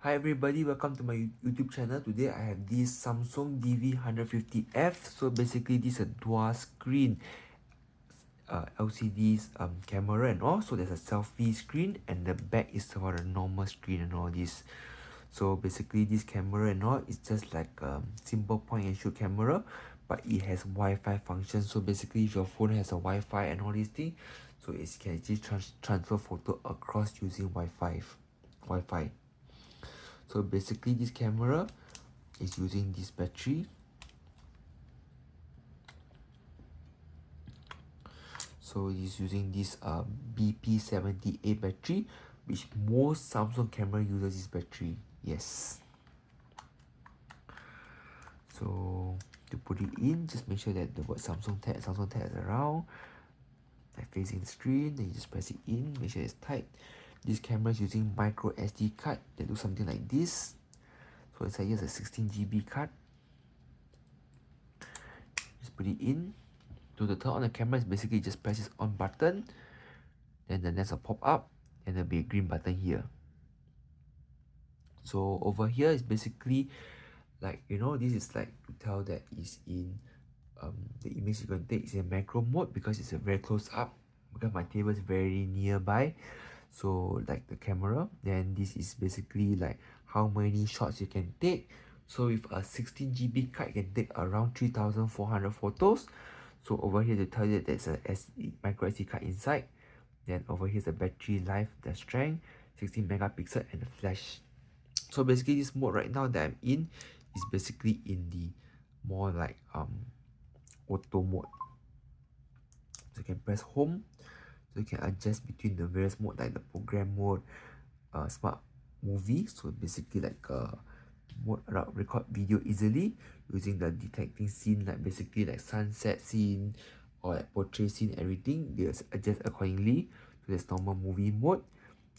Hi everybody, welcome to my YouTube channel. Today I have this Samsung DV150F. So basically this is a dual screen LCD's camera and all. So there's a selfie screen and the back is for the normal screen and all this. So basically this camera and all is just like a simple point and shoot camera, but it has Wi-Fi function. So basically if your phone has a Wi-Fi and all these things, so it can actually transfer photo across using Wi-Fi. So basically this camera is using this battery. So it's using this BP78 battery, which most Samsung camera uses this battery. Yes. So to put it in, just make sure that the word Samsung tag is around, like facing the screen. Then you just press it in, make sure it's tight. This camera is using micro SD card that looks something like this. So inside here is a 16 GB card. Just put it in. To turn on the camera is basically just press this on button, then the lens will pop up and there'll be a green button here. So over here is basically like, this is like to tell that is in the image you're going to take is in macro mode because it's a very close up, because my table is very nearby. So like the camera, then this is basically like how many shots you can take. So with a 16 GB card, you can take around 3,400 photos. So over here they tell you that there's a micro SD card inside. Then over here is the battery life, the strength, 16 megapixel and the flash. So basically this mode right now that I'm in is basically in the more like auto mode. So you can press home, so you can adjust between the various mode like the program mode, smart movie, so basically like mode record video easily using the detecting scene, like basically like sunset scene or like portrait scene, everything they adjust accordingly. So there's normal movie mode,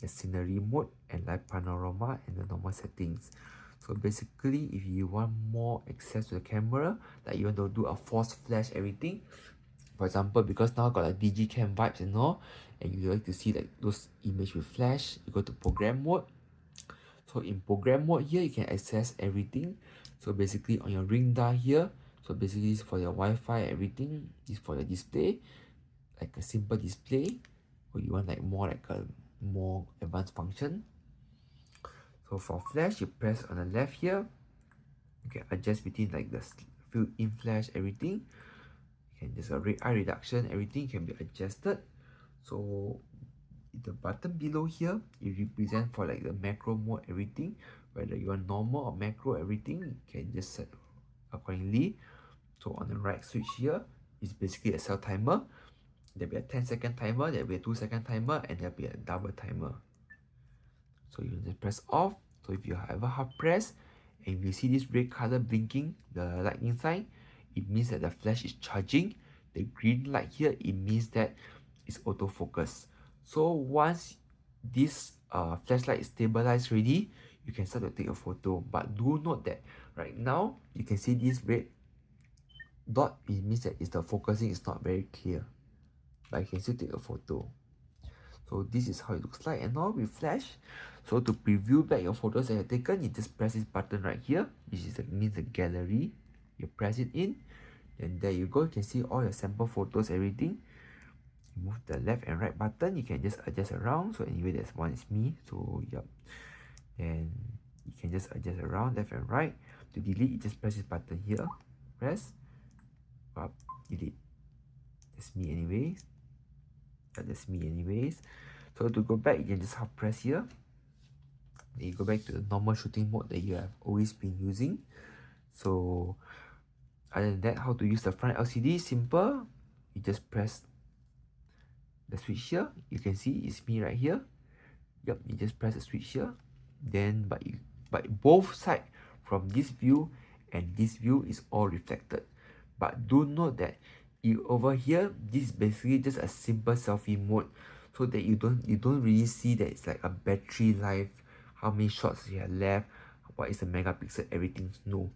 the scenery mode, and live panorama, and the normal settings. So basically if you want more access to the camera, like you want to do a force flash everything, for example, because now got like digicam vibes and all, and you like to see like those image with flash, you go to program mode. So in program mode here, you can access everything. So basically on your ring dial here, so basically it's for your Wi-Fi, everything is for your display, like a simple display, or you want like more like a more advanced function. So for flash, you press on the left here, you can adjust between like the field in flash, everything. You can just a red eye reduction, everything can be adjusted. So the button below here, it represents for like the macro mode, everything, whether you want normal or macro, everything you can just set accordingly. So on the right switch here is basically a cell timer. There'll be a 10-second timer, there'll be a 2-second timer, and there'll be a double timer. So you just press off. So if you ever hard press and you see this red color blinking, the lightning sign, it means that the flash is charging. The green light here, it means that it's autofocus. So once this flashlight is stabilized ready, you can start to take a photo. But do note that right now you can see this red dot, it means that the focusing is not very clear, but you can still take a photo. So this is how it looks like. And now with flash, so to preview back your photos that you've taken, you just press this button right here, which means the gallery. You press it in, and there you go. You can see all your sample photos, everything. You move the left and right button, you can just adjust around. So anyway, there's one is me, so yep. And you can just adjust around left and right. To delete, you just press this button here, press up, delete. That's me anyways. That's me anyways. So to go back, you can just half press here. Then you go back to the normal shooting mode that you have always been using. So other than that, how to use the front LCD, simple. You just press the switch here. You can see it's me right here. Yep, you just press the switch here. Then but both side from this view and this view is all reflected. But do note that over here, this is basically just a simple selfie mode, so that you don't really see that it's like a battery life, how many shots you have left, what is the megapixel, everything. No,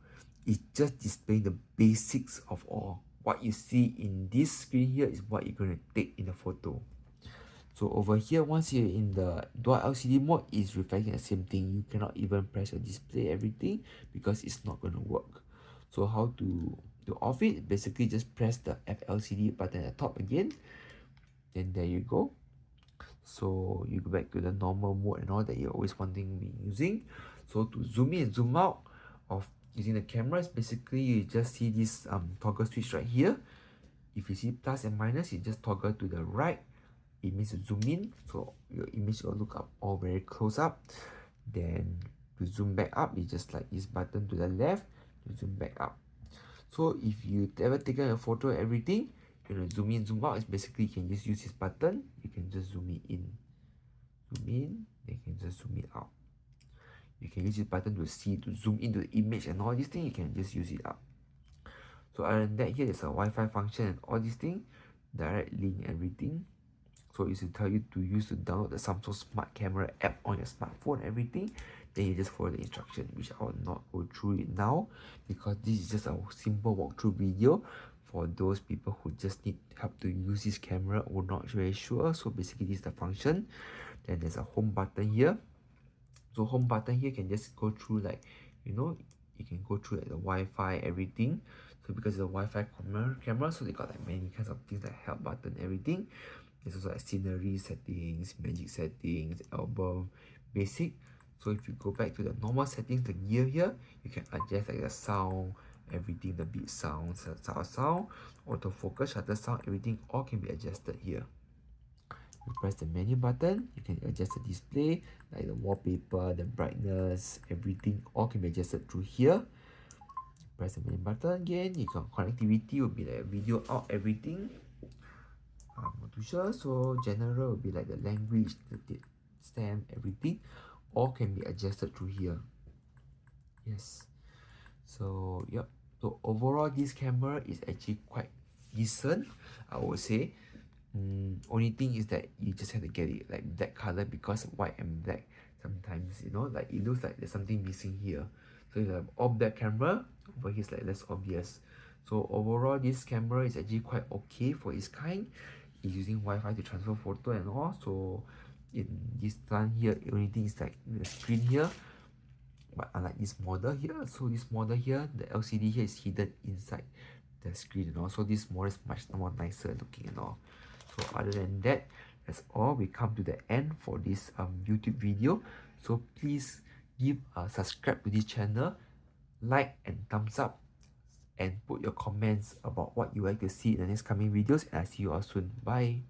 it's just displaying the basics of all. What you see in this screen here is what you're going to take in the photo. So over here, once you're in the dual LCD mode, it's reflecting the same thing. You cannot even press your display everything because it's not going to work. So how to off it? Basically, just press the FLCD button at the top again. Then there you go. So you go back to the normal mode and all that you're always wanting to be using. So to zoom in and zoom out of using the cameras, basically you just see this toggle switch right here. If you see plus and minus, you just toggle to the right. It means to zoom in, so your image will look up all very close up. Then to zoom back up, you just like this button to the left to zoom back up. So if you ever taken a photo and everything, you know, zoom in, zoom out, is basically you can just use this button. You can just zoom it in, zoom in, then you can just zoom it out. You can use this button to see, to zoom into the image and all these things, you can just use it up. So other than that, here there's a Wi-Fi function and all these things, direct link, everything. So it will tell you to use to download the Samsung Smart Camera app on your smartphone, everything. Then you just follow the instruction, which I will not go through it now because this is just a simple walkthrough video for those people who just need help to use this camera or not very sure. So basically this is the function. Then there's a home button here. So home button here can just go through, like, you know, you can go through like the Wi-Fi, everything. So because it's a Wi-Fi camera, so they got like many kinds of things like help button, everything. There's also like scenery settings, magic settings, album, basic. So if you go back to the normal settings, the gear here, you can adjust like the sound, everything, the beat sounds, sound, autofocus, shutter sound, everything all can be adjusted here. You press the menu button, you can adjust the display, like the wallpaper, the brightness, everything all can be adjusted through here. Press the menu button again, you can connectivity will be like video out, everything. I'm not too sure. So general will be like the language, the date stamp, everything all can be adjusted through here. Yes. So yep. So overall this camera is actually quite decent, I would say. Only thing is that you just have to get it like black color because white and black sometimes, you know, like it looks like there's something missing here. So if you have all black camera, over here is like less obvious. So overall this camera is actually quite okay for its kind. It's using Wi-Fi to transfer photo and all. So in this one here, the only thing is like the screen here. But unlike this model here, so this model here, the LCD here is hidden inside the screen and all. So this model is much more nicer looking and all. So other than that, that's all. We come to the end for this YouTube video. So please give subscribe to this channel, like and thumbs up, and put your comments about what you like to see in the next coming videos. And I see you all soon. Bye.